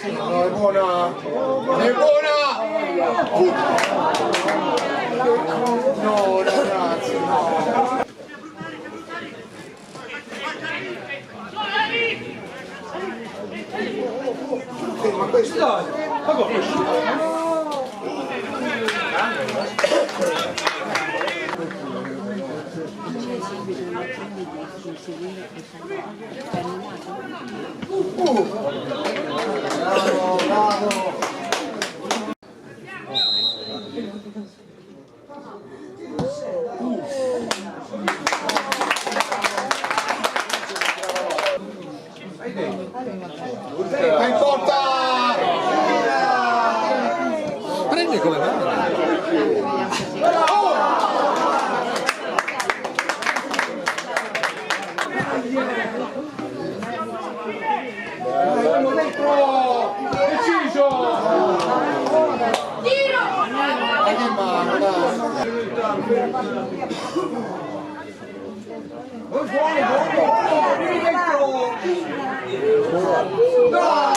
No, è buona! È buona! No, ragazzi, no! Ma questo dai! Ma come? Bravo, bravo! Ma in porta! Prendi come va? Deciso! Tiro! Che mano, dai! Buono, buono, buono! Dai!